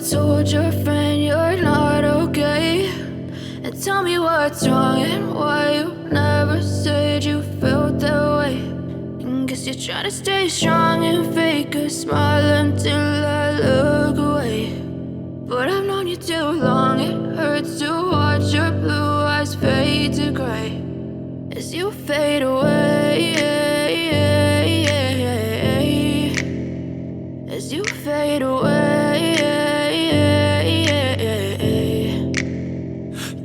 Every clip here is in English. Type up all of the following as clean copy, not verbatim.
told your friend you're not okay? And tell me what's wrong and why you never said you felt that way. And guess you're trying to stay strong and fake a smile until I look away. But I've known you too long, it hurts to watch your blue eyes fade to gray as you fade away. As you fade away.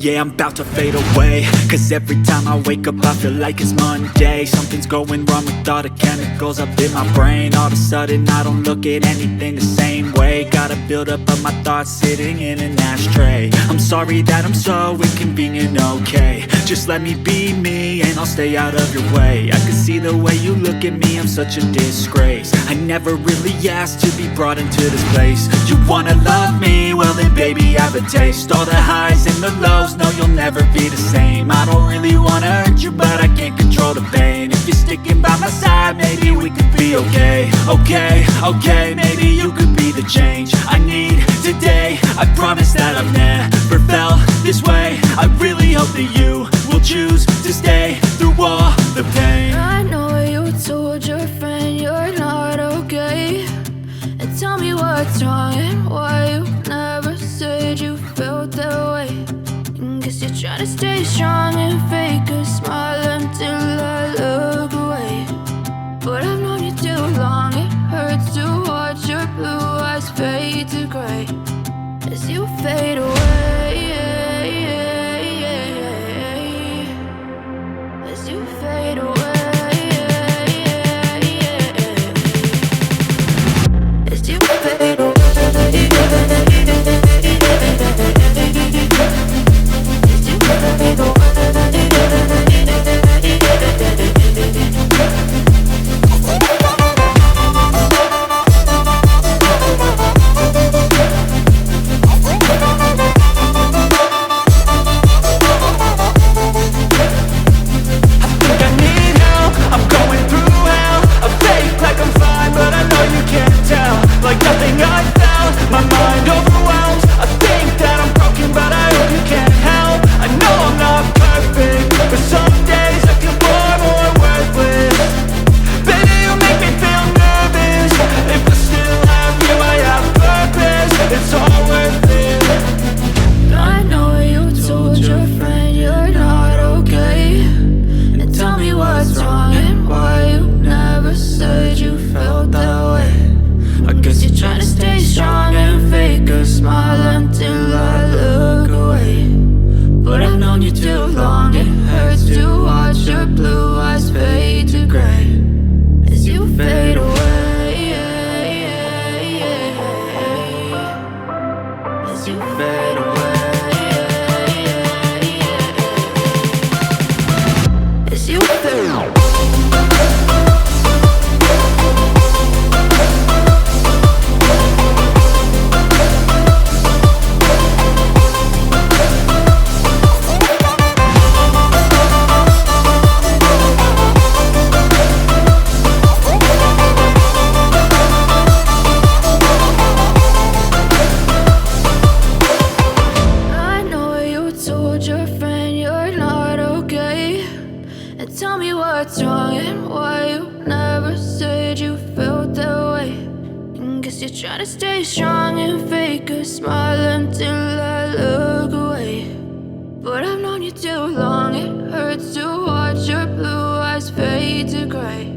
Yeah, I'm about to fade away, cause every time I wake up I feel like it's Monday. Something's going wrong with all the chemicals up in my brain. All of a sudden I don't look at anything the same way. Got a buildup of my thoughts sitting in an ashtray. I'm sorry that I'm so inconvenient, okay? Just let me be me and I'll stay out of your way. I can see the way you look at me, I'm such a disgrace. I never really asked to be brought into this place. You wanna love me? Well then baby I have a taste. All the highs and the lows, no you'll never be the same. I don't really wanna hurt you but I can't control the pain. If you're sticking by my side maybe we could be okay. Okay, maybe you could be the change I need today. I promise that I've never felt this way. I really hope that you will choose to stay through all the pain. I know you told your friend you're not okay. And tell me what's wrong and why you never said you felt that way. And guess you're trying to stay strong and fake a smile until I look away. But I've known you too long, it hurts to watch your blue eyes fade to gray as you fade away. As you fade away. As you fade away. As you fade away. Like nothing I felt, my mind overwhelmed. I think that I'm broken, but I hope you can't help. I know I'm not perfect, but some days I feel far more worthless. Baby, you make me feel nervous. If I still have you, I have purpose. It's all worth it. I know you told your friend you're not okay. And tell me what's wrong and why you never said you felt that way. I guess you're trying to stay strong and fake a smile until I look away. But I've known you too long, it hurts to watch your blue eyes fade to gray as you fade away. As you fade away. As you fade away. Tell me what's wrong and why you never said you felt that way. And guess you're trying to stay strong and fake a smile until I look away. But I've known you too long, it hurts to watch your blue eyes fade to gray.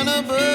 tryna put